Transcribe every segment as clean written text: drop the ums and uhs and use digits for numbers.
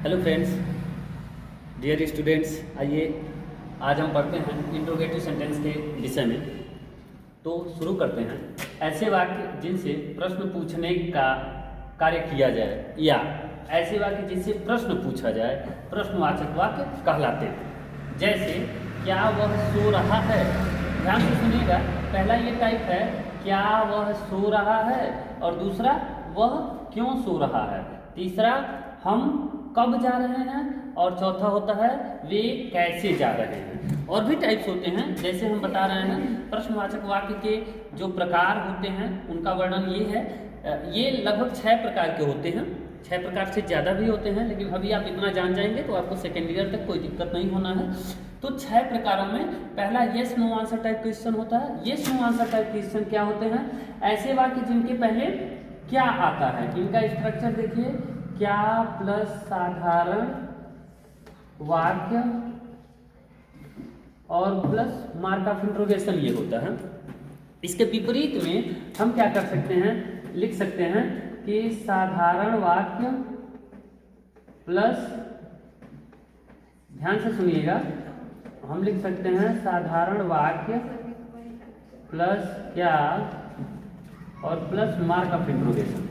Hello friends, dear students, आइए आज हम पढ़ते हैं इंट्रोगेटिव सेंटेंस के विषय में। तो शुरू करते हैं। ऐसे वाक्य जिनसे प्रश्न पूछने का कार्य किया जाए या ऐसे वाक्य जिनसे प्रश्न पूछा जाए प्रश्नवाचक वाक्य कहलाते हैं। जैसे क्या वह सो रहा है। ध्यान से सुनिएगा, पहला ये टाइप है क्या वह सो रहा है, और दूसरा वह क्यों सो रहा है, तीसरा हम कब जा रहे हैं, और चौथा होता है वे कैसे जा रहे हैं। और भी टाइप्स होते हैं, जैसे हम बता रहे हैं प्रश्नवाचक वाक्य के जो प्रकार होते हैं उनका वर्णन ये है। ये लगभग 6 प्रकार के होते हैं, 6 प्रकार से ज़्यादा भी होते हैं, लेकिन अभी आप इतना जान जाएंगे तो आपको सेकेंड ईयर तक कोई दिक्कत नहीं होना है। तो 6 प्रकारों में पहला yes no answer type question होता है। Yes no answer type question क्या होते हैं? ऐसे वाक्य जिनके पहले क्या आता है, इनका स्ट्रक्चर देखिए, क्या प्लस साधारण वाक्य और प्लस मार्क ऑफ इंट्रोगेशन, ये होता है। इसके विपरीत में हम क्या कर सकते हैं, लिख सकते हैं कि साधारण वाक्य प्लस, ध्यान से सुनिएगा, हम लिख सकते हैं साधारण वाक्य प्लस क्या और प्लस मार्क ऑफ इंट्रोगेशन।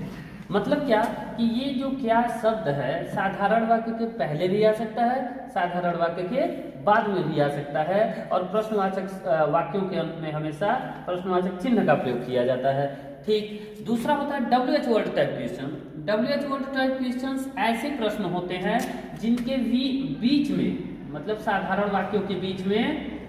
मतलब क्या कि ये जो क्या शब्द है साधारण वाक्य के पहले भी आ सकता है, साधारण वाक्य के बाद में भी आ सकता है, और प्रश्नवाचक वाक्यों के अंत में हमेशा प्रश्नवाचक चिन्ह का प्रयोग किया जाता है। ठीक। दूसरा होता है WH word type question. WH word type questions ऐसे प्रश्न होते हैं जिनके बीच में, मतलब साधारण वाक्यों के बीच में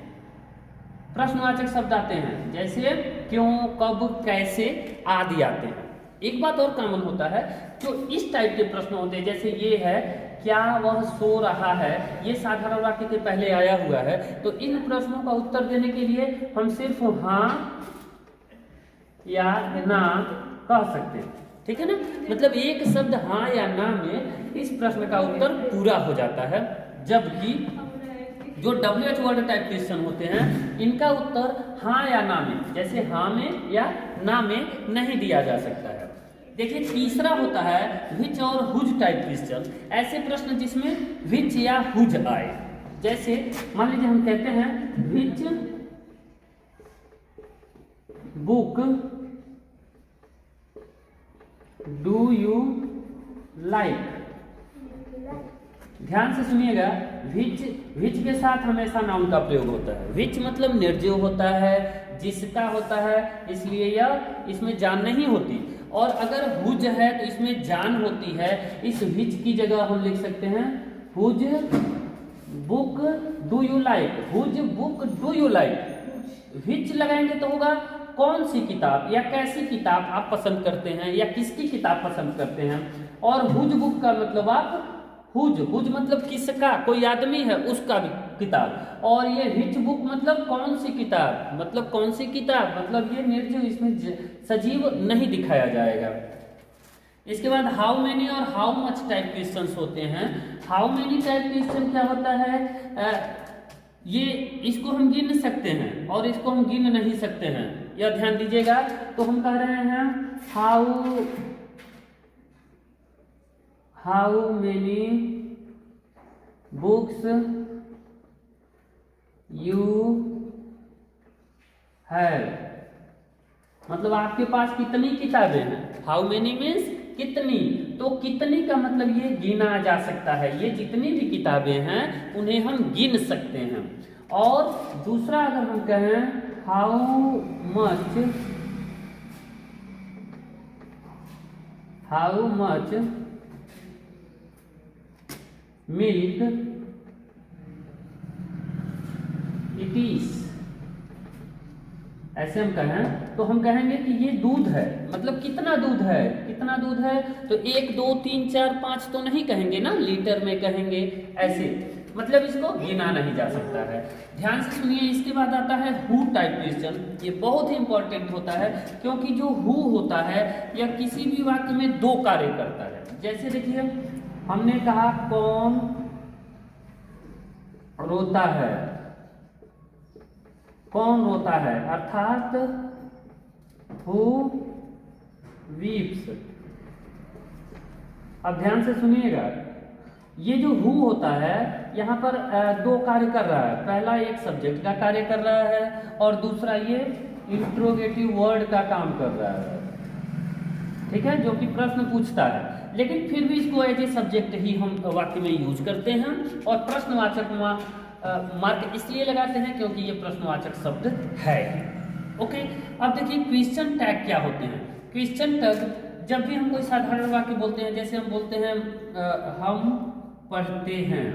प्रश्नवाचक शब्द आते हैं, जैसे क्यों, कब, कैसे आदि आते हैं। एक बात और कॉमन होता है, जो इस टाइप के प्रश्न होते हैं, जैसे ये है क्या वह सो रहा है, ये साधारण वाक्य के पहले आया हुआ है, तो इन प्रश्नों का उत्तर देने के लिए हम सिर्फ हाँ या ना कह सकते हैं। ठीक है ना, मतलब एक शब्द हाँ या ना में इस प्रश्न का उत्तर पूरा हो जाता है। जबकि जो WH वर्ड टाइप क्वेश्चन होते हैं इनका उत्तर हाँ या ना में, जैसे हाँ में या ना में नहीं दिया जा सकता है। देखिए तीसरा होता है विच और हुज टाइप क्वेश्चन। ऐसे प्रश्न जिसमें विच या हुज आए, जैसे मान लीजिए हम कहते हैं which book do you like. ध्यान से सुनिएगा, विच के साथ हमेशा नाउन का प्रयोग होता है। विच मतलब निर्जीव होता है, जिसका होता है, इसलिए यह इसमें जान नहीं होती। और अगर हुज है तो इसमें जान होती है। इस विच की जगह हम लिख सकते हैं whose book do you like. Whose book do you like. Which लगाएंगे तो होगा कौन सी किताब या कैसी किताब आप पसंद करते हैं, या किसकी किताब पसंद करते हैं। और हुज बुक का मतलब आप हुज मतलब किसका, कोई आदमी है उसका भी किताब। और ये विच बुक मतलब कौन सी किताब, मतलब कौन सी किताब, मतलब ये निर्जीव, इसमें सजीव नहीं दिखाया जाएगा। इसके बाद हाउ मेनी और हाउ मच टाइप क्वेश्चंस होते हैं। हाउ मेनी टाइप क्वेश्चन क्या होता है, ये इसको हम गिन सकते हैं और इसको हम गिन नहीं सकते हैं, यह ध्यान दीजिएगा। तो हम कह रहे हैं how many books you have, मतलब आपके पास कितनी किताबें हैं। हाउ मेनी मीन्स कितनी, तो कितनी का मतलब ये गिना जा सकता है, ये जितनी भी किताबें हैं उन्हें हम गिन सकते हैं। और दूसरा अगर हम कहें how much milk it is, ऐसे हम कहें तो हम कहेंगे कि ये दूध है, मतलब कितना दूध है, कितना दूध है, तो 1 2 3 4 5 तो नहीं कहेंगे ना, लीटर में कहेंगे, ऐसे, मतलब इसको गिना नहीं जा सकता है। ध्यान से सुनिए। इसके बाद आता है हु टाइप क्वेश्चन। ये बहुत ही इंपॉर्टेंट होता है, क्योंकि जो हु होता है यह किसी भी वाक्य में 2 कार्य करता है। जैसे देखिए हमने कहा कौन रोता है, कौन रोता है, अर्थात हु वीप्स। अब ध्यान से सुनिएगा, ये जो हु होता है यहाँ पर दो कार्य कर रहा है। पहला एक सब्जेक्ट का कार्य कर रहा है और दूसरा ये इंट्रोगेटिव वर्ड का काम कर रहा है, ठीक है, जो कि प्रश्न पूछता है। लेकिन फिर भी इसको एज ए सब्जेक्ट ही हम वाक्य में यूज करते हैं और प्रश्नवाचक मार्क इसलिए लगाते हैं क्योंकि ये प्रश्नवाचक शब्द है। ओके, अब देखिए क्वेश्चन टैग क्या होते हैं। क्वेश्चन टैग जब भी हम कोई साधारण वाक्य बोलते हैं, जैसे हम बोलते हैं हम पढ़ते हैं,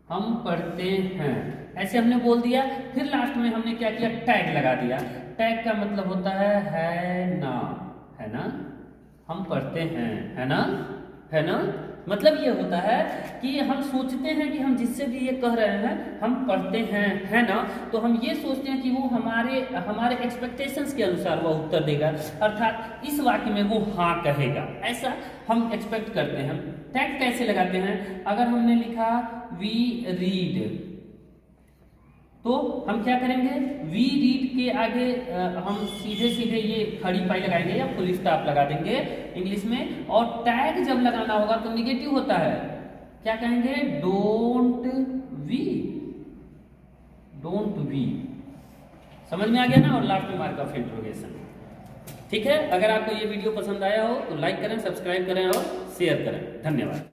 हम पढ़ते हैं, ऐसे हमने बोल दिया। फिर लास्ट में हमने क्या किया, टैग लगा दिया। टैग का मतलब होता है ना, है ना, हम पढ़ते हैं, है ना, है ना। मतलब ये होता है कि हम सोचते हैं कि हम जिससे भी ये कह रहे हैं हम पढ़ते हैं, है ना, तो हम ये सोचते हैं कि वो हमारे एक्सपेक्टेशंस के अनुसार वह उत्तर देगा, अर्थात इस वाक्य में वो हाँ कहेगा, ऐसा हम एक्सपेक्ट करते हैं। टैग कैसे लगाते हैं, अगर हमने लिखा वी रीड तो हम क्या करेंगे, वी रीड के आगे हम सीधे सीधे ये खड़ी पाई लगाएंगे या फुल स्टॉप लगा देंगे इंग्लिश में। और टैग जब लगाना होगा तो निगेटिव होता है, क्या कहेंगे, डोंट वी, डोंट वी। समझ में आ गया ना। और लास्ट में मार्क ऑफ इंट्रोगेशन। ठीक है, अगर आपको ये वीडियो पसंद आया हो तो लाइक करें, सब्सक्राइब करें और शेयर करें। धन्यवाद।